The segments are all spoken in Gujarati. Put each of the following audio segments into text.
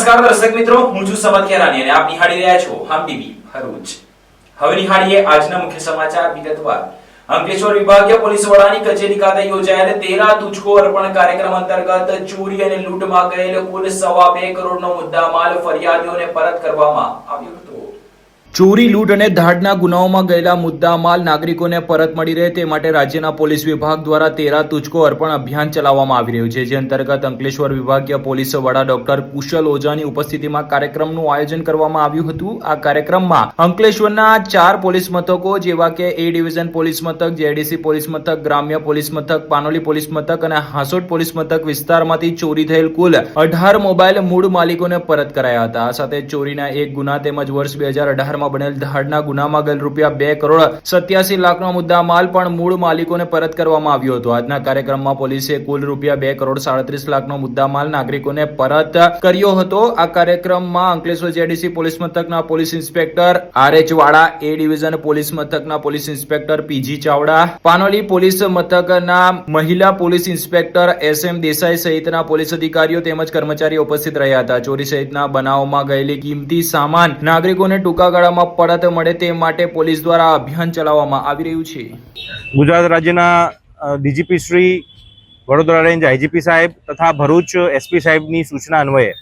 નમસ્કાર દર્શક મિત્રો, હું છું સમદ ખેરાની અને આપ નિહાળી રહ્યા છો હમ ટીવી ભરૂચ. હવે નિહાળીએ આજના મુખ્ય સમાચાર વિગતવાર. અંકલેશ્વર વિભાગીય પોલીસ વડાની કચેરી ખાતે યોજાયેલ 13 તુજકો અર્પણ કાર્યક્રમ અંતર્ગત ચોરી અને લૂંટમાં ગયેલ કુલ 2.5 કરોડનો મુદ્દામાલ ફરિયાદીઓને પરત કરવામાં આવ્યો હતો. ચોરી, લૂંટ અને ધાડના ગુનાઓમાં ગયેલા મુદ્દામાલ નાગરિકોને પરત મળી રહે તે માટે રાજ્યના પોલીસ વિભાગ દ્વારા 13 તુજકો અર્પણ અભિયાન ચલાવવામાં આવી રહ્યું છે, જે અંતર્ગત અંકલેશ્વર વિભાગીય પોલીસ વડા ડોક્ટર કુશલ ઓઝાની ઉપસ્થિતિમાં કાર્યક્રમનું આયોજન કરવામાં આવ્યું હતું. આ કાર્યક્રમમાં અંકલેશ્વરના 4 પોલીસ મથકો જેવા કે એ ડિવિઝન પોલીસ મથક, જેડીસી પોલીસ મથક, ગ્રામ્ય પોલીસ મથક, પાનોલી પોલીસ મથક અને હાંસોટ પોલીસ મથક વિસ્તારમાંથી ચોરી થયેલ કુલ 18 મોબાઈલ મૂળ માલિકોને પરત કરાયા હતા. આ સાથે ચોરીના એક ગુના તેમજ વર્ષ 2018 બનેલ ધાડના ગુનામાં ગયેલ રૂપિયા 2 કરોડ 87 લાખનો મુદ્દા માલ પણ મૂળ માલિકોને પરત કરવામાં આવ્યો હતો. આજના કાર્યક્રમમાં પોલીસે કુલ રૂપિયા 2 કરોડ 37 લાખનો મુદ્દા માલ નાગરિકોને પરત કર્યો હતો. આ કાર્યક્રમમાં અંકલેશ્વર જેડીસી પોલીસ મથકના પોલીસ ઇન્સ્પેક્ટર આર.એચ. વાળા, એ ડિવિઝન પોલીસ મથકના પોલીસ ઇન્સ્પેક્ટર પી.જી. ચાવડા, પાનોલી પોલીસ મથકના મહિલા પોલીસ ઇન્સ્પેક્ટર એસ.એમ. દેસાઈ સહિતના પોલીસ અધિકારીઓ તેમજ કર્મચારીઓ ઉપસ્થિત રહ્યા હતા. ચોરી સહિતના બનાવોમાં ગયેલી કિંમતી સામાન નાગરિકોને ટૂંકા ગાળામાં પરત મળે તે માટે પોલીસ દ્વારા અભિયાન ચલાવવામાં આવી રહ્યું છે. ગુજરાત રાજ્યના DGP Shri, Vadodara range IGP સાહેબ તથા ભરૂચ એસપી સાહેબની સૂચના અન્વયે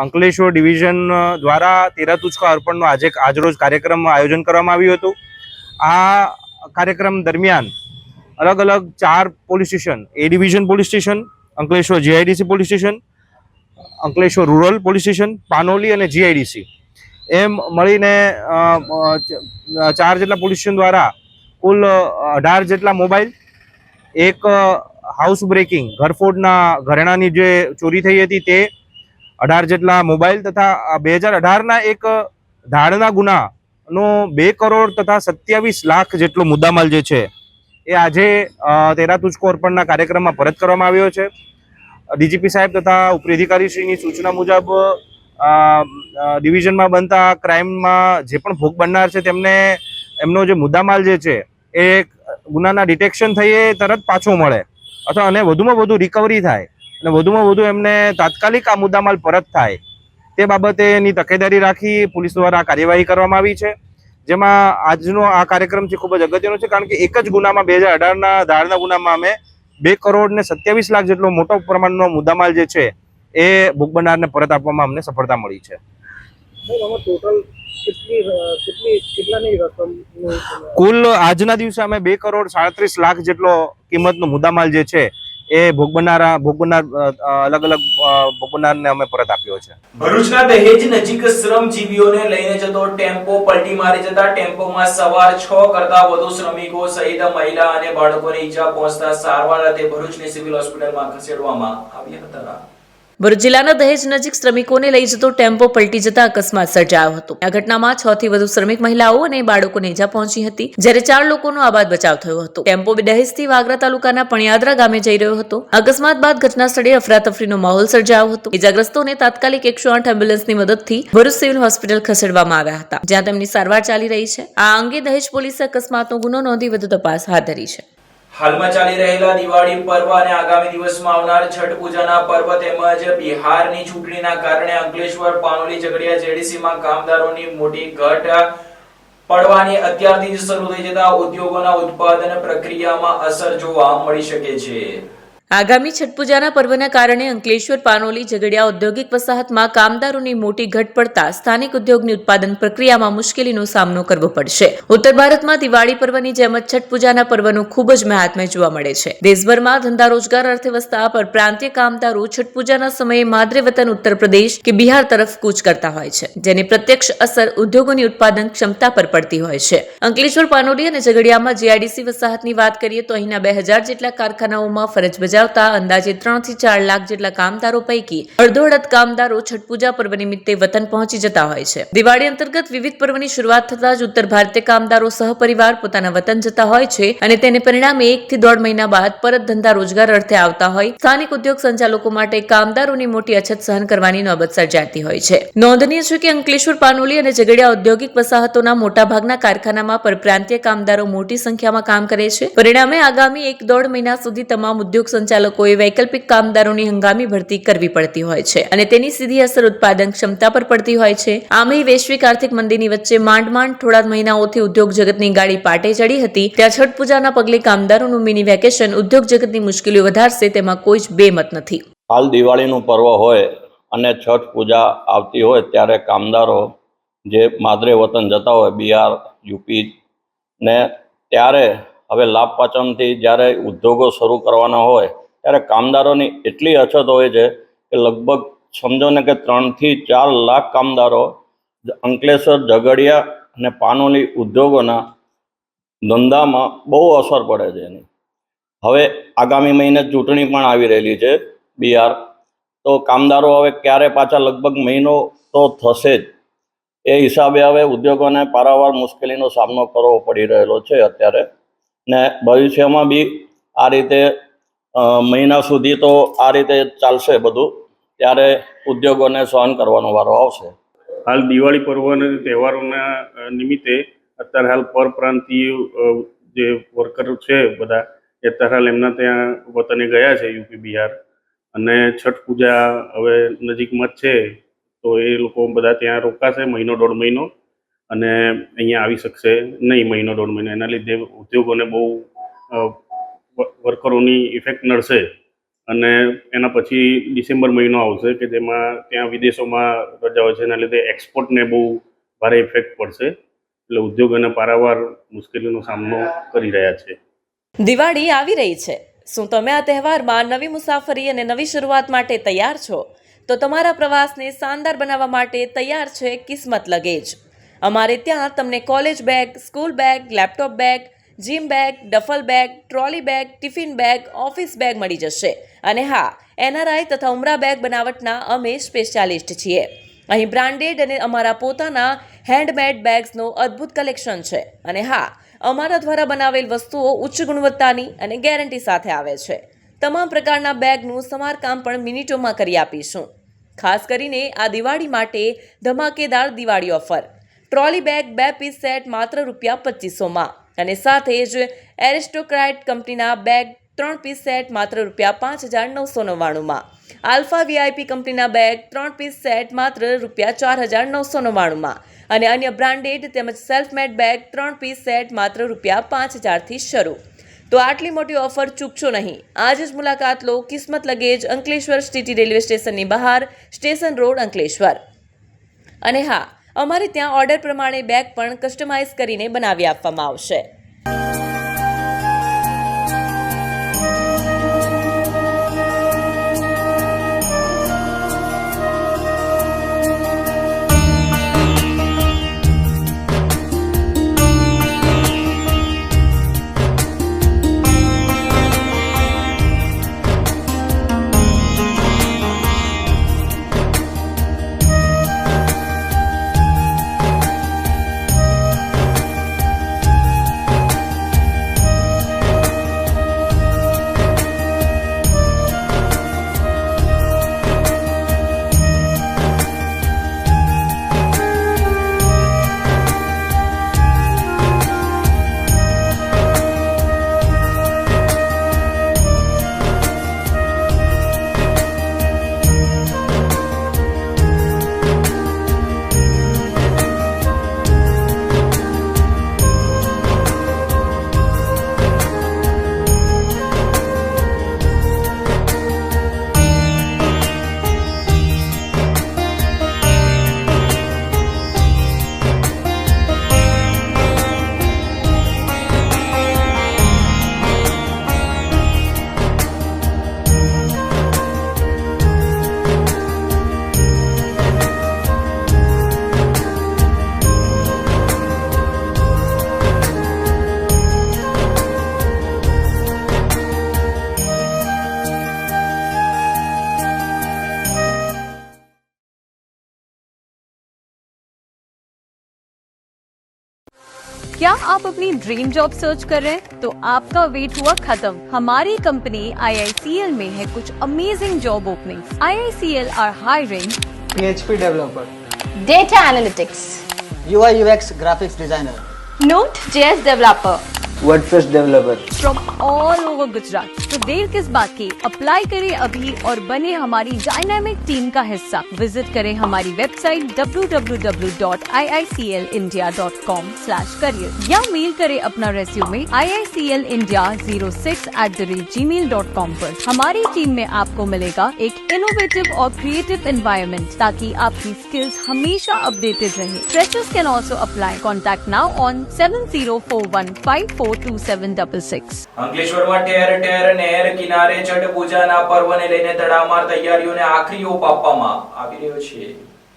અંકલેશ્વર ડિવિઝન દ્વારા 13 તુજકા અર્પણનો આજરોજ કાર્યક્રમ આયોજન કરવામાં આવ્યું હતું. આ કાર્યક્રમ દરમિયાન અલગ અલગ 4 પોલીસ સ્ટેશન, એ division police station, Ankleshwar GIDC police station, Ankleshwar rural police station, Panoli અને જીઆઈડીસી એમ મળીને 4 જેટલા પોલીસ સ્ટેશન દ્વારા કુલ 18 જેટલા મોબાઈલ, એક હાઉસ બ્રેકિંગ ઘરફોડના ઘરેણાની જે ચોરી થઈ હતી તે 18 જેટલા મોબાઈલ તથા 2018ના એક ધાડના ગુનાનો 2 કરોડ તથા 27 લાખ જેટલો મુદ્દામાલ જે છે એ આજે 13 તુજકો અર્પણના કાર્યક્રમમાં પરત કરવામાં આવ્યો છે. ડીજીપી સાહેબ તથા ઉપરી અધિકારીશ્રીની સૂચના મુજબ ડિવિઝનમાં બનતા ક્રાઇમમાં જે પણ ભોગ બનનાર છે તેમને એમનો જે મુદ્દામાલ જે છે એ ગુનાના ડિટેક્શન થઈએ તરત પાછો મળે અથવા અને વધુમાં વધુ રિકવરી થાય અને વધુમાં વધુ એમને તાત્કાલિક આ મુદ્દામાલ પરત થાય તે બાબતેની તકેદારી રાખી પોલીસ દ્વારા કાર્યવાહી કરવામાં આવી છે. જેમાં આજનો આ કાર્યક્રમ છે ખૂબ જ અગત્યનો છે, કારણ કે એક જ ગુનામાં 2018ના ધાડના ગુનામાં અમે 2 કરોડ ને 27 લાખ જેટલો મોટો પ્રમાણનો મુદ્દામાલ જે છે એ ભોગ બનનારને પરત આપવામાં અમને સફળતા મળી છે. કુલ આજના દિવસે અમે 2 કરોડ 37 લાખ જેટલો કિંમતનો મુદ્દામાલ જે છે એ ભોગ બનનાર અલગ અલગ ભોગ બનનારને અમે પરત આપ્યો છે. ભરૂચના દહેજ નજીક શ્રમજીવીઓને લઈને જતો ટેમ્પો પલટી મારી જતા ટેમ્પોમાં સવાર 6 કરતા વધુ શ્રમિકો સહિત મહિલા અને બાળકોને ઈજા પહોંચતા સારવાર અર્થે ભરૂચની સિવિલ હોસ્પિટલમાં ખસેડવામાં આવ્યા હતા. ભરૂચ જિલ્લાના દહેજ નજીક શ્રમિકોને લઈ જતો ટેમ્પો પલટી જતા અકસ્માત સર્જાયો હતો. આ ઘટનામાં 6 થી વધુ શ્રમિક મહિલાઓ અને બાળકોને ઈજા પહોંચી હતી, જ્યારે 4 લોકોનો આબાદ બચાવ થયો હતો. ટેમ્પો દહેજથી વાગરા તાલુકાના પણિયાદરા ગામે જઈ રહ્યો હતો. અકસ્માત બાદ ઘટના સ્થળે અફરાતફરીનો માહોલ સર્જાયો હતો. ઈજાગ્રસ્તોને તાત્કાલિક 108 એમ્બ્યુલન્સની મદદથી ભરૂચ સિવિલ હોસ્પિટલ ખસેડવામાં આવ્યા હતા, જ્યાં તેમની સારવાર ચાલી રહી છે. આ અંગે દહેજ પોલીસે અકસ્માતનો ગુનો નોંધી વધુ તપાસ હાથ ધરી છે. હાલમાં ચાલી રહેલા દિવાળી પર્વ અને આગામી દિવસમાં આવનાર છઠ પૂજાના પર્વ તેમજ બિહારની ચૂંટણીના કારણે અંકલેશ્વર, પાનોલી, ઝઘડિયા, જેડીસીમાં કામદારોની મોટી ઘટ પડવાની અત્યારથી જ શરૂ થઈ જતા ઉદ્યોગોના ઉત્પાદન પ્રક્રિયામાં અસર જોવા મળી શકે છે. આગામી છઠ પૂજાના પર્વના કારણે અંકલેશ્વર, પાનોલી, ઝઘડિયા ઔદ્યોગિક વસાહતમાં કામદારોની મોટી ઘટ પડતા સ્થાનિક ઉદ્યોગની ઉત્પાદન પ્રક્રિયામાં મુશ્કેલીનો સામનો કરવો પડશે. ઉત્તર ભારતમાં દિવાળી પર્વની જેમ જ છઠ પૂજાના પર્વનું ખૂબ જ મહાત્મ્ય જોવા મળે છે. દેશભરમાં ધંધા રોજગાર અર્થે વસતા પરપ્રાંતીય કામદારો છઠ પૂજાના સમયે માદરે વતન ઉત્તર પ્રદેશ કે બિહાર તરફ કૂચ કરતા હોય છે, જેની પ્રત્યક્ષ અસર ઉદ્યોગોની ઉત્પાદન ક્ષમતા પર પડતી હોય છે. અંકલેશ્વર, પાનોલી અને ઝઘડિયામાં જીઆઈડીસી વસાહતની વાત કરીએ તો અહીંના 2000 જેટલા કારખાનાઓમાં ફરજ બજાવતા અંદાજે 3 થી 4 લાખ જેટલા કામદારો પૈકી અડધોઅડધ કામદારો છઠ પૂજા પર્વ નિમિત્તે વતન પહોંચી જતા હોય છે. દિવાળી અંતર્ગત વિવિધ પર્વની શરૂઆત થતા જ ઉત્તર ભારતીય કામદારો સહપરિવાર પોતાના વતન જતા હોય છે અને તેને પરિણામે 1 થી 1.5 મહિના બાદ પરત ધંધા રોજગાર અર્થે આવતા હોય સ્થાનિક ઉદ્યોગ સંચાલકો માટે કામદારોની મોટી અછત સહન કરવાની નોબત સર્જાતી હોય છે. નોંધનીય છે કે અંકલેશ્વર, પાનોલી અને ઝઘડિયા ઔદ્યોગિક વસાહતોના મોટાભાગના કારખાનામાં પરપ્રાંતીય કામદારો મોટી સંખ્યામાં કામ કરે છે. પરિણામે આગામી 1-1.5 મહિના સુધી તમામ ઉદ્યોગ સંચાલકોએ વૈકલ્પિક કામદારોની હંગામી ભરતી કરવી પડતી હોય છે અને તેની સીધી અસર ઉત્પાદન ક્ષમતા પર પડતી હોય છે. આમે વૈશ્વિક આર્થિક મંદીની વચ્ચે માંડ થોડા મહિનાઓથી ઉદ્યોગ જગતની ગાડી પાટે ચડી હતી, ત્યાં છઠ પૂજાના પગલે કામદારોનું મિની વેકેશન ઉદ્યોગ જગતની મુશ્કેલીઓ વધારશે તેમાં કોઈ જ બેમત નથી. હાલ દિવાળીનું પર્વ હોય અને છઠ પૂજા આવતી હોય ત્યારે કામદારો જે માદરે વતન જતા હોય બિહાર, યુપી ને ત્યારે હવે લાભ પાંચમથી જ્યારે ઉદ્યોગો શરૂ કરવાના હોય ત્યારે કામદારોની એટલી અછત હોય છે કે લગભગ સમજો ને કે 3 થી 4 લાખ કામદારો અંકલેશ્વર, ઝઘડિયા અને પાનોલી ઉદ્યોગોના ધંધામાં બહુ અસર પડે છે એની. હવે આગામી મહિને ચૂંટણી પણ આવી રહેલી છે બિહાર, તો કામદારો હવે ક્યારે પાછા લગભગ મહિનો તો થશે જ. એ હિસાબે હવે ઉદ્યોગોને પારાવાર મુશ્કેલીનો સામનો કરવો પડી રહેલો છે અત્યારે, ને ભવિષ્યમાં બી આ રીતે મહિના સુધી તો આ રીતે ચાલશે બધું, ત્યારે ઉદ્યોગોને સહન કરવાનો વારો આવશે. હાલ દિવાળી પર્વના તહેવારોના નિમિત્તે અત્યારે હાલ પરપ્રાંતીય જે વર્કરો છે બધા એ અત્યારે હાલ એમના ત્યાં વતને ગયા છે યુપી, બિહાર, અને છઠ પૂજા હવે નજીકમાં જ છે તો એ લોકો બધા ત્યાં રોકાશે 1-1.5 મહિનો અને અહીંયા આવી શકશે નહીં 1-1.5 મહિનો. એના લીધે ઉદ્યોગોને બહુ વર્કરોની ઇફેક્ટ નડશે અને એના પછી ડિસેમ્બર મહિનો આવશે કે જેમાં ત્યાં વિદેશોમાં રજા હોય છે, એના લીધે એક્સપોર્ટને બહુ ભારે ઇફેક્ટ પડશે. એટલે ઉદ્યોગોને પારાવાર મુશ્કેલીનો સામનો કરી રહ્યા છે. દિવાળી આવી રહી છે. શું તમે આ તહેવારમાં નવી મુસાફરી અને નવી શરૂઆત માટે તૈયાર છો? તો તમારા પ્રવાસને શાનદાર બનાવવા માટે તૈયાર છે કિસ્મત લગેજ. અમારે ત્યાં તમને college bag, school bag, laptop bag, gym bag, duffel bag, trolley bag, tiffin bag, office bag મળી જશે. અને હા, NRI તથા ઉમરા બેગ બનાવટના અમે સ્પેશિયાલિસ્ટ છીએ. અહીં બ્રાન્ડેડ અને અમારા પોતાના હેન્ડમેડ બેગ્સનો અદ્ભુત કલેક્શન છે. અને હા, અમારા દ્વારા બનાવેલ વસ્તુઓ ઉચ્ચ ગુણવત્તાની અને ગેરંટી સાથે આવે છે. તમામ પ્રકારના બેગનું સમારકામ પણ મિનિટોમાં કરી આપીશું. ખાસ કરીને આ દિવાળી માટે ધમાકેદાર Diwali offer. Trolley bag 2 piece set માત્ર ₹2500માં અને સાથે જ એરિસ્ટોક્રાઇટ કંપનીના બેગ 3 પીસ સેટ માત્ર ₹5999માં. આલ્ફા VIP કંપનીના બેગ 3 પીસ સેટ માત્ર ₹4999માં અને અન્ય બ્રાન્ડેડ તેમજ self made bag 3 piece set માત્ર ₹5000થી શરૂ. તો આટલી મોટી ઓફર ચૂકશો નહીં. આજ જ મુલાકાત લો કિસ્મત લગેજ, અંકલેશ્વર સિટી રેલવે સ્ટેશનની બહાર, સ્ટેશન રોડ, અંકલેશ્વર. અને હા, અમારે ત્યાં ઓર્ડર પ્રમાણે બેગ પણ કસ્ટમાઇઝ કરીને બનાવી આપવામાં આવશે. क्या आप अपनी ड्रीम जॉब सर्च कर रहे हैं? तो आपका वेट हुआ खत्म. हमारी कंपनी IICL में है कुछ amazing job openings. IICL are hiring PHP developer, data analytics, UI UX graphics designer, Node.js developer, WordPress developer. From all over Gujarat. तो देर किस बात की, अप्लाई करें अभी और बने हमारी डायनामिक टीम का हिस्सा। विजिट करें हमारी वेबसाइट www.iiclindia.com/career या मेल करें अपना रेज्यूमे iiclindia06@gmail.com पर। हमारी टीम में आपको मिलेगा एक इनोवेटिव और क्रिएटिव एनवायरनमेंट ताकि आपकी स्किल्स हमेशा अपडेटेड रहे। Freshers can also apply. Contact now on 7041542766। અંકલેશ્વરમાં ઠેર ઠેર નહેર કિનારે છઠ પૂજાના પર્વને લઈને તડામાર તૈયારીઓને આખરી ઓપ આપવામાં આવી રહ્યો છે।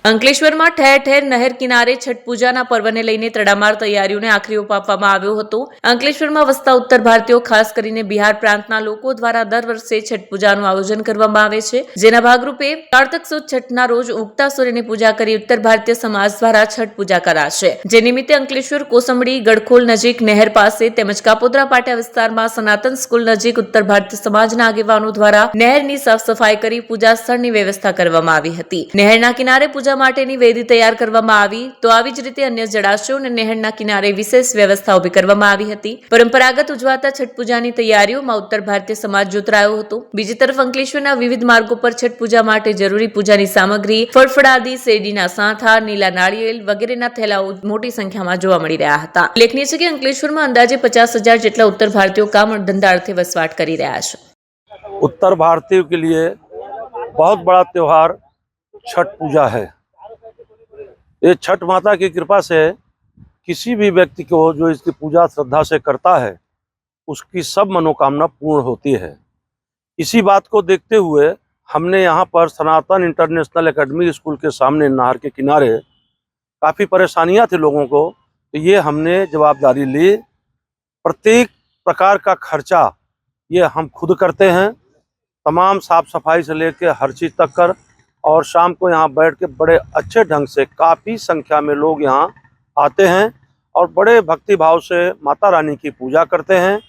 અંકલેશ્વરમાં ઠેર ઠેર નહેર કિનારે છઠ પૂજાના પર્વને લઈને તડામાર તૈયારીઓને આખરી ઓપ આપવામાં આવ્યો હતો। અંકલેશ્વરમાં વસતા ઉત્તર ભારતીયો ખાસ કરીને બિહાર પ્રાંતના લોકો દ્વારા દર વર્ષે છઠ પૂજાનું આયોજન કરવામાં આવે છે, જેના ભાગરૂપે કારતક સુદ છઠના રોજ ઉગતા સૂર્યની પૂજા કરી ઉત્તર ભારતીય સમાજ દ્વારા છઠ પૂજા કરાશે। જે નિમિત્તે અંકલેશ્વર કોસંબડી ગડખોલ નજીક નહેર પાસે તેમજ કાપોદ્રા પાટિયા વિસ્તારમાં સનાતન સ્કૂલ નજીક ઉત્તર ભારતીય સમાજના આગેવાનો દ્વારા નહેરની સાફ સફાઈ કરી પૂજા સ્થળની વ્યવસ્થા કરવામાં આવી હતી। નહેરના કિનારે પૂજા માટેની વેદી તૈયાર કરવામાં આવી તો આવી જ રીતે અન્ય જળાશયો અને નહેરના કિનારે વિશેષ વ્યવસ્થા ઊભી કરવામાં આવી હતી। પરંપરાગત ઉજવાતા છઠ પૂજાની તૈયારીઓમાં ઉત્તર ભારતીય સમાજ જોતરાયો હતો। બીજી તરફ અંકલેશ્વરના વિવિધ માર્ગો પર છઠ પૂજા માટે જરૂરી પૂજાની સામગ્રી, ફળફળાદી, શેરડીના સાંઠા, નીલા નાળિયેર વગેરેના થેલાઓ મોટી સંખ્યામાં જોવા મળી રહ્યા હતા। ઉલ્લેખનીય છે કે અંકલેશ્વરમાં અંદાજે 50,000 જેટલા ઉત્તર ભારતીયો કામ ધંધા અર્થે વસવાટ કરી રહ્યા છે। उत्तर भारतीयों के लिए बहुत बड़ा त्योहार छठ पूजा है। ये छठ माता की कृपा से किसी भी व्यक्ति को जो इसकी पूजा श्रद्धा से करता है उसकी सब मनोकामना पूर्ण होती है। इसी बात को देखते हुए हमने यहाँ पर सनातन इंटरनेशनल एकेडमी स्कूल के सामने नहर के किनारे काफ़ी परेशानियाँ थी लोगों को, तो ये हमने जवाबदारी ली। प्रत्येक प्रकार का खर्चा ये हम खुद करते हैं, तमाम साफ सफाई से लेके हर चीज़ तक कर, और शाम को यहाँ बैठ के बड़े अच्छे ढंग से काफ़ी संख्या में लोग यहाँ आते हैं और बड़े भक्ति भाव से माता रानी की पूजा करते हैं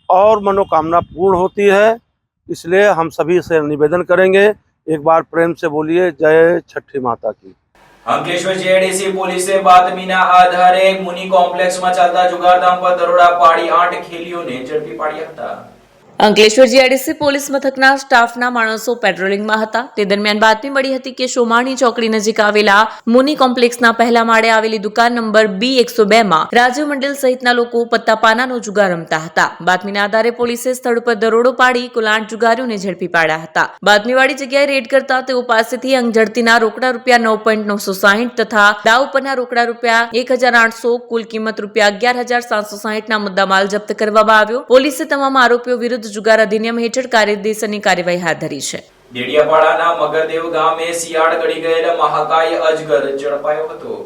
और मनोकामना पूर्ण होती है। इसलिए हम सभी से निवेदन करेंगे, एक बार प्रेम से बोलिए जय छठी माता की। અંકલેશ્વર જેડીસી પોલીસે બાતમીના આધારે મુની કોમ્પ્લેક્સમાં ચાલતા જુગારધામ પર દરોડા પાડી 8 ખેલીઓને ઝડપી પાડ્યા હતા। અંકલેશ્વર જીઆઈડીસી પોલીસ મથકના સ્ટાફના માણસો પેટ્રોલિંગમાં હતા। તે દરમિયાન બાતમી મળી હતી કે સોમાણી ચોકડી નજીક આવેલા મુની કોમ્પ્લેક્સના પહેલા માળે આવેલી દુકાન નંબર B102 માં રાજીવ મંડલ સહિતના લોકો પત્તાપાનાનો જુગાર રમતા હતા। બાતમીના આધારે પોલીસે સ્થળ પર દરોડો પાડી કુલ 8 જુગારીઓને ઝડપી પાડ્યા હતા। બાતમીવાળી જગ્યાએ રેડ કરતા તેઓ પાસેથી અંગઝડતીના રોકડા રૂપિયા 9.960 તથા દાવ પરના રોકડા રૂપિયા 1,800 કુલ કિંમત રૂપિયા 11,760ના મુદ્દામાલ જપ્ત કરવામાં આવ્યો। પોલીસે તમામ આરોપીઓ વિરુદ્ધ જુગાર અધિનિયમ હેઠળ કાયદેસરની કાર્યવાહી હાથ ધરી છે। ડેડિયાપાડાના મગરદેવ ગામે શિયાળ ગળી ગયેલા મહાકાય અજગર ઝડપાયો હતો।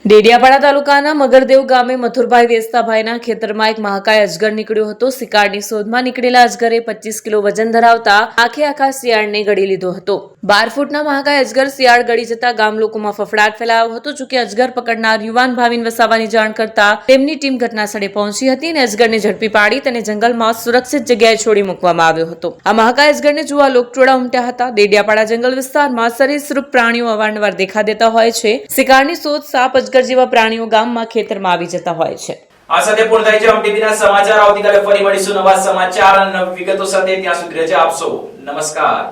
ડેડિયાપાડા તાલુકાના મગરદેવ ગામે મથુરભાઈ વેસ્તાભાઈના ખેતરમાં એક મહાકાય અજગર નીકળ્યો હતો। શિકારની શોધમાં નીકળેલા અજગરે 25 કિલો વજન ધરાવતા આખા શિયાળને ગળી લીધો હતો। 12 ફૂટના મહાકાય અજગર શિયાળ ગળી જતા ગામ લોકોમાં ફફડાટ ફેલાયો હતો। જો કે અજગર પકડનાર યુવાન ભાવિન વસાવાની જાણ કરતા તેમની ટીમ ઘટનાસ્થળે પહોંચી હતી અને અજગરને ઝડપી પાડી તેને જંગલમાં સુરક્ષિત જગ્યાએ છોડી મૂકવામાં આવ્યો હતો। આ મહાકાય અજગરને જોવા લોકટોળા ઉમટ્યા હતા। ડેડિયાપાડા જંગલ વિસ્તારમાં સરીસૃપ પ્રાણીઓ અવારનવાર દેખા દેતા હોય છે। શિકારની શોધ સાપ અજગર જેવા પ્રાણીઓ ગામમાં ખેતરમાં આવી જતા હોય છે। આ સાથે પૂર્ણ થાય છે ટીવીના સમાચાર। આવતીકાલે ફરી મળીશું નવા સમાચાર અને વિગતો સાથે। ત્યાં સુધી રજા આપશો। નમસ્કાર।